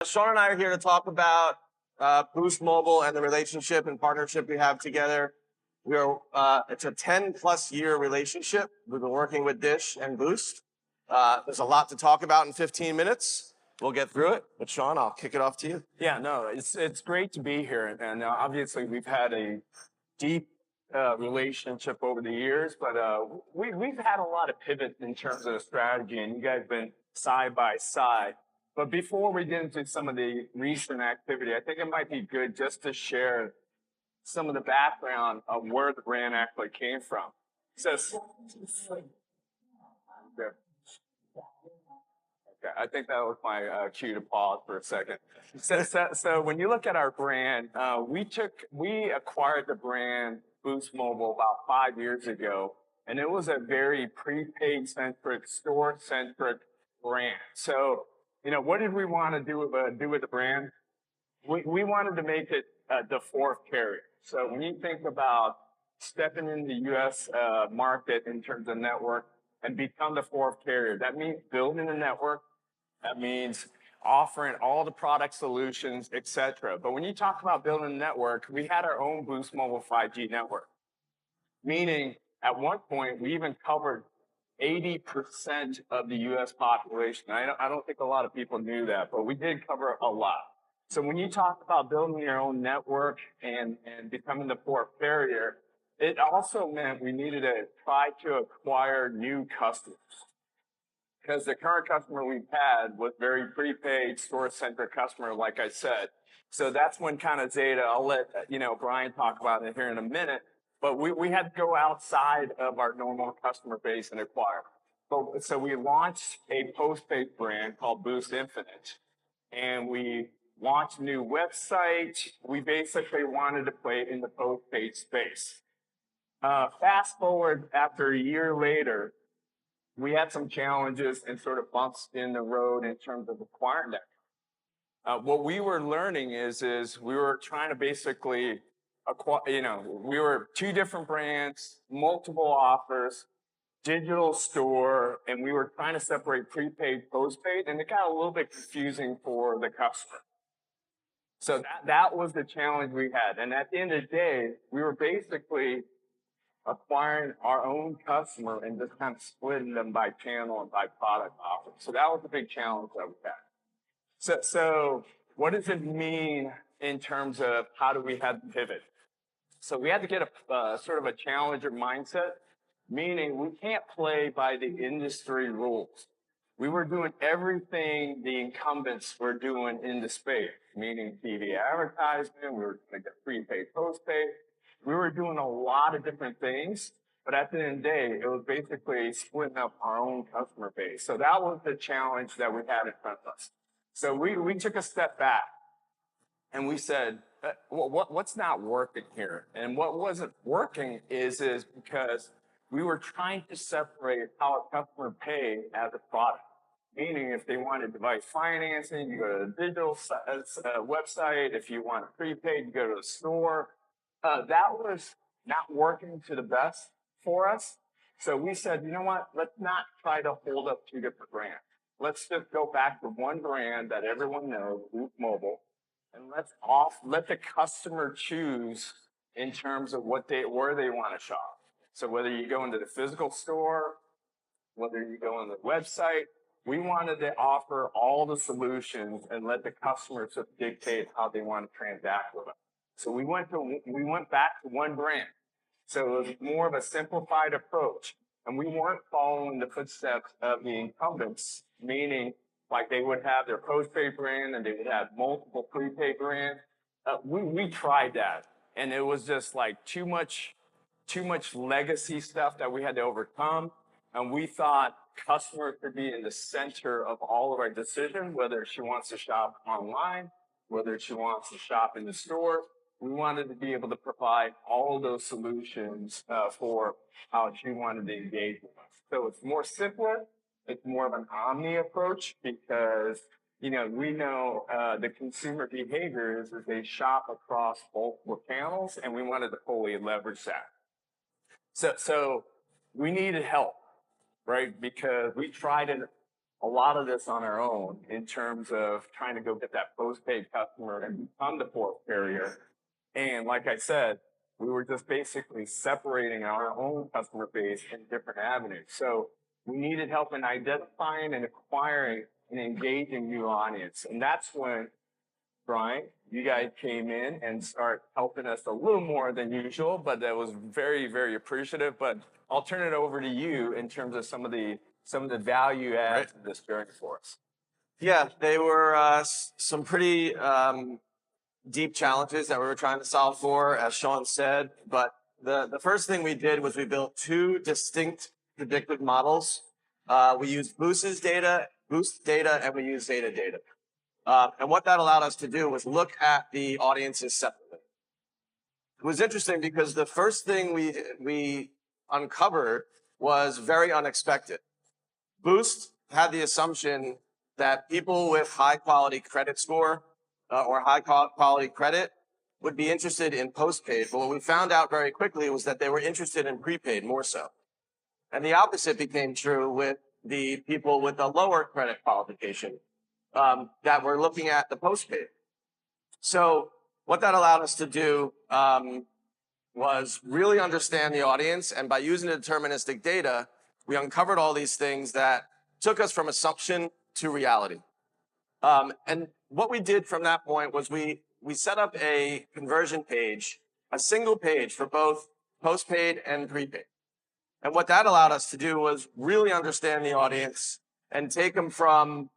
Sean and I are here to talk about Boost Mobile and the relationship and partnership we have together. It's a 10+ year relationship. We've been working with Dish and Boost. There's a lot to talk about in 15 minutes. We'll get through it. But Sean, I'll kick it off to you. Yeah, no, it's great to be here, and obviously we've had a deep relationship over the years, but we've had a lot of pivots in terms of the strategy, and you guys have been side by side. But before we get into some of the recent activity, I think it might be good just to share some of the background of where the brand actually came from. So, okay, I think that was my cue to pause for a second. So when you look at our brand, we acquired the brand Boost Mobile about 5 years ago, and it was a very prepaid centric, store centric brand. So, what did we want to do with the brand? We wanted to make it the fourth carrier. So when you think about stepping in the U.S. Market in terms of network and become the fourth carrier, that means building a network. That means offering all the product solutions, et cetera. But when you talk about building a network, we had our own Boost Mobile 5G network, meaning at one point we even covered 80% of the U.S. population. I don't think a lot of people knew that, but we did cover a lot. So when you talk about building your own network and becoming the fourth carrier, it also meant we needed to try to acquire new customers. Because the current customer we've had was very prepaid, store-centric customer, like I said. So that's when kind of Zeta, I'll let Bryan talk about it here in a minute, but we had to go outside of our normal customer base and acquire. So we launched a postpaid brand called Boost Infinite, and we launched a new website. We basically wanted to play in the postpaid space. Fast forward after a year later, we had some challenges and sort of bumps in the road in terms of acquiring that. What we were learning is we were trying to basically acquire, we were two different brands, multiple offers, digital store, and we were trying to separate prepaid, postpaid, and it got a little bit confusing for the customer. So that was the challenge we had. And at the end of the day, we were basically acquiring our own customer and just kind of splitting them by channel and by product offer. So that was the big challenge that we had. So what does it mean in terms of how do we have to pivot? So we had to get a sort of a challenger mindset, meaning we can't play by the industry rules. We were doing everything the incumbents were doing in the space, meaning TV advertisement, we were going to get prepaid, postpaid. We were doing a lot of different things, but at the end of the day, it was basically splitting up our own customer base. So that was the challenge that we had in front of us. So we took a step back and we said, what's not working here? And what wasn't working is because we were trying to separate how a customer paid as a product. Meaning if they wanted device financing, you go to the digital website. If you want prepaid, you go to the store. That was not working to the best for us. So we said, you know what? Let's not try to hold up two different brands. Let's just go back to one brand that everyone knows, Boost Mobile, and let the customer choose in terms of where they want to shop. So whether you go into the physical store, whether you go on the website, we wanted to offer all the solutions and let the customers dictate how they want to transact with us. So we went back to one brand. So it was more of a simplified approach. And we weren't following the footsteps of the incumbents, meaning like they would have their postpaid brand and they would have multiple prepaid brands. We tried that. And it was just like too much legacy stuff that we had to overcome. And we thought customers could be in the center of all of our decisions, whether she wants to shop online, whether she wants to shop in the store. We wanted to be able to provide all of those solutions for how she wanted to engage with us. So it's more simpler. It's more of an omni approach because, we know the consumer behavior is they shop across multiple channels, and we wanted to fully leverage that. So we needed help, right? Because we tried it a lot of this on our own in terms of trying to go get that postpaid customer and become the fourth carrier. And like I said, we were just basically separating our own customer base in different avenues. So we needed help in identifying and acquiring and engaging new audience. And that's when, Bryan, you guys came in and start helping us a little more than usual, but that was very, very appreciative. But I'll turn it over to you in terms of some of the value adds of this journey for us. Yeah, they were some pretty deep challenges that we were trying to solve for, as Sean said. But the first thing we did was we built two distinct predictive models. We used Boost data, and we used Zeta data. And what that allowed us to do was look at the audiences separately. It was interesting because the first thing we uncovered was very unexpected. Boost had the assumption that people with high quality credit score or high quality credit would be interested in postpaid. But what we found out very quickly was that they were interested in prepaid more so. And the opposite became true with the people with a lower credit qualification that were looking at the postpaid. So what that allowed us to do was really understand the audience. And by using the deterministic data, we uncovered all these things that took us from assumption to reality. And what we did from that point was we set up a conversion page, a single page for both postpaid and prepaid. And what that allowed us to do was really understand the audience and take them from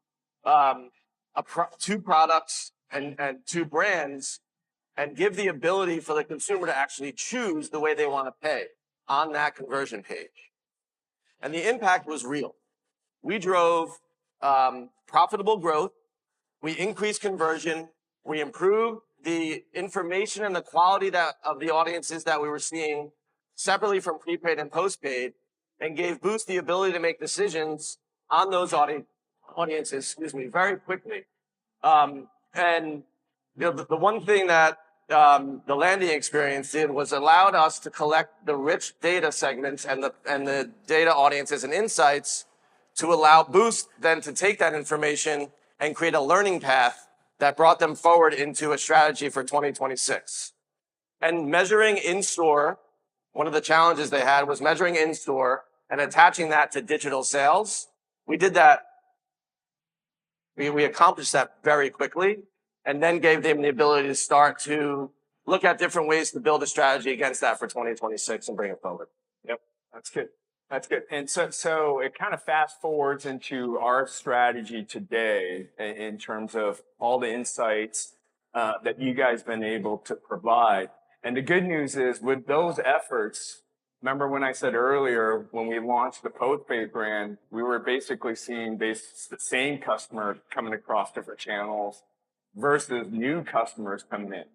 two products and two brands and give the ability for the consumer to actually choose the way they want to pay on that conversion page. And the impact was real. We drove profitable growth. We increased conversion. We improved the information and the quality of the audiences that we were seeing separately from prepaid and postpaid, and gave Boost the ability to make decisions on those audiences, very quickly. And the one thing that the landing experience did was allowed us to collect the rich data segments and the data audiences and insights to allow Boost then to take that information and create a learning path that brought them forward into a strategy for 2026. And measuring in-store, one of the challenges they had was measuring in-store and attaching that to digital sales. We did that. We accomplished that very quickly, and then gave them the ability to start to look at different ways to build a strategy against that for 2026 and bring it forward. Yep, that's good. That's good. And so it kind of fast forwards into our strategy today in terms of all the insights that you guys have been able to provide. And the good news is with those efforts, remember when I said earlier, when we launched the postpaid brand, we were basically seeing the same customer coming across different channels versus new customers coming in.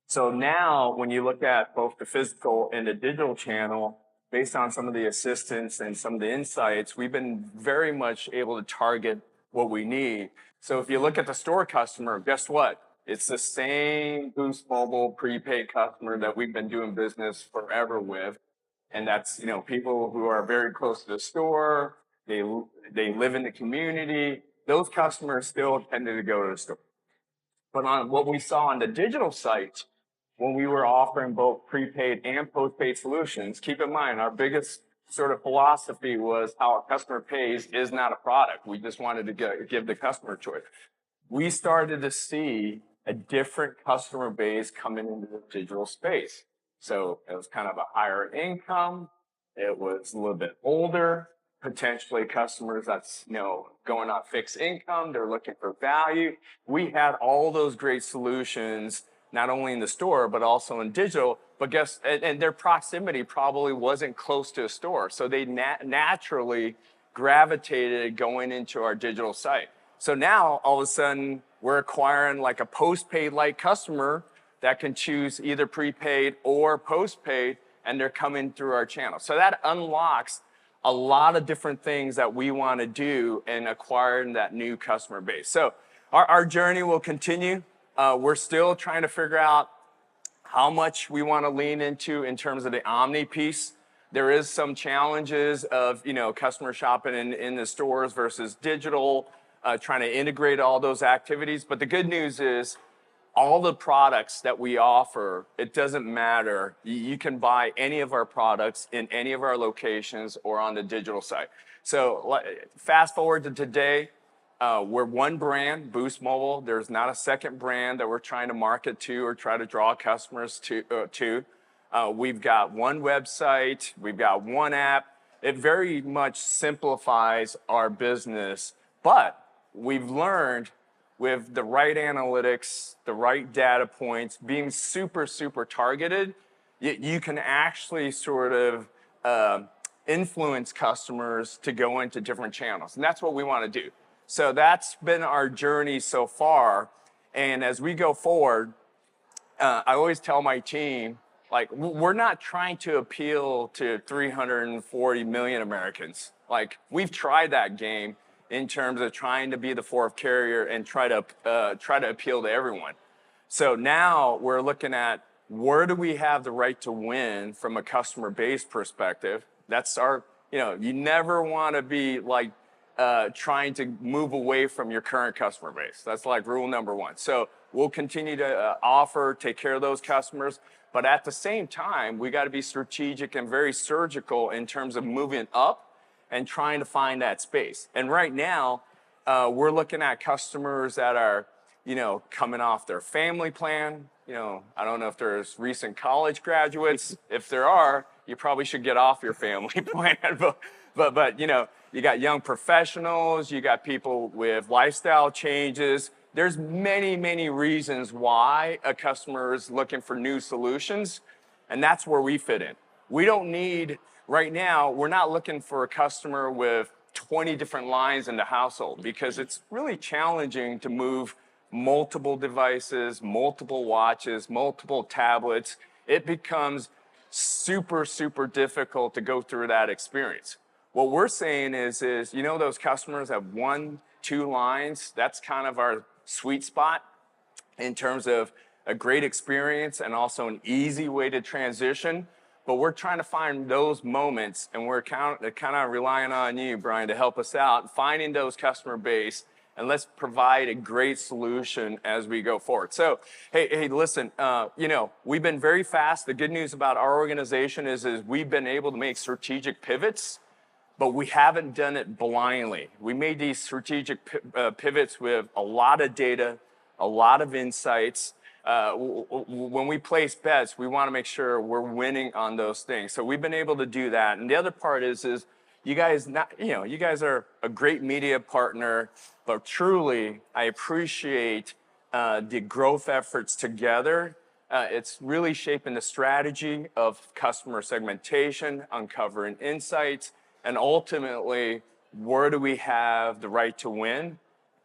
So now when you look at both the physical and the digital channel, based on some of the assistance and some of the insights, we've been very much able to target what we need. So if you look at the store customer, guess what? It's the same Boost Mobile prepaid customer that we've been doing business forever with. And that's, people who are very close to the store, they live in the community. Those customers still tended to go to the store. But on what we saw on the digital site, when we were offering both prepaid and postpaid solutions, keep in mind, our biggest sort of philosophy was how a customer pays is not a product. We just wanted to give the customer choice. We started to see a different customer base coming into the digital space. So it was kind of a higher income. It was a little bit older, potentially customers that's, going on fixed income. They're looking for value. We had all those great solutions, not only in the store, but also in digital. But and their proximity probably wasn't close to a store. So they naturally gravitated going into our digital site. So now all of a sudden we're acquiring like a postpaid-like customer that can choose either prepaid or postpaid, and they're coming through our channel. So that unlocks a lot of different things that we want to do in acquiring that new customer base. So our journey will continue. We're still trying to figure out how much we want to lean into in terms of the omni piece. There is some challenges of, customer shopping in the stores versus digital, trying to integrate all those activities. But the good news is all the products that we offer, it doesn't matter. You can buy any of our products in any of our locations or on the digital side. So fast forward to today, we're one brand, Boost Mobile. There's not a second brand that we're trying to market to or try to draw customers to. We've got one website, we've got one app. It very much simplifies our business, but we've learned with the right analytics, the right data points, being super, super targeted, you can actually sort of influence customers to go into different channels. And that's what we want to do. So that's been our journey so far. And as we go forward, I always tell my team, like, we're not trying to appeal to 340 million Americans. Like, we've tried that game in terms of trying to be the fourth carrier and try to appeal to everyone. So now we're looking at where do we have the right to win from a customer base perspective. That's our, you never want to be like trying to move away from your current customer base. That's like rule number one. So we'll continue to offer, take care of those customers. But at the same time, we got to be strategic and very surgical in terms of moving up and trying to find that space. And right now, we're looking at customers that are, coming off their family plan. I don't know if there's recent college graduates. If there are, you probably should get off your family plan. But you got young professionals, you got people with lifestyle changes. There's many, many reasons why a customer is looking for new solutions, and that's where we fit in. We don't need, right now, we're not looking for a customer with 20 different lines in the household because it's really challenging to move multiple devices, multiple watches, multiple tablets. It becomes super, super difficult to go through that experience. What we're saying is those customers have 1, 2 lines, that's kind of our sweet spot in terms of a great experience and also an easy way to transition. But we're trying to find those moments, and we're kind of relying on you, Bryan, to help us out, finding those customer base, and let's provide a great solution as we go forward. So, hey, listen, we've been very fast. The good news about our organization is we've been able to make strategic pivots, but we haven't done it blindly. We made these strategic pivots with a lot of data, a lot of insights. When we place bets, we want to make sure we're winning on those things. So we've been able to do that. And the other part is you guys are a great media partner, but truly, I appreciate the growth efforts together. It's really shaping the strategy of customer segmentation, uncovering insights, and ultimately, where do we have the right to win?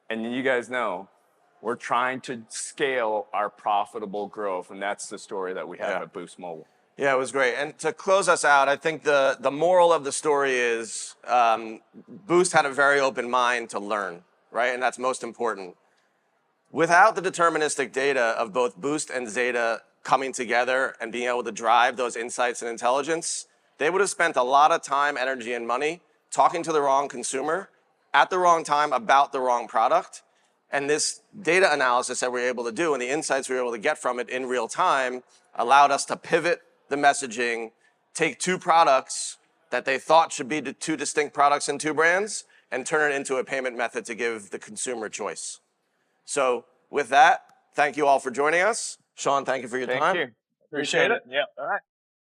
And you guys know, we're trying to scale our profitable growth, and that's the story that we have at Boost Mobile. Yeah, it was great. And to close us out, I think the moral of the story is Boost had a very open mind to learn, right? And that's most important. Without the deterministic data of both Boost and Zeta coming together and being able to drive those insights and intelligence, they would have spent a lot of time, energy, and money talking to the wrong consumer at the wrong time about the wrong product. And this data analysis that we're able to do and the insights we were able to get from it in real time allowed us to pivot the messaging, take 2 products that they thought should be 2 distinct products and 2 brands, and turn it into a payment method to give the consumer choice. So with that, thank you all for joining us. Sean, thank you for your time. Thank you. Appreciate it. Yeah. All right.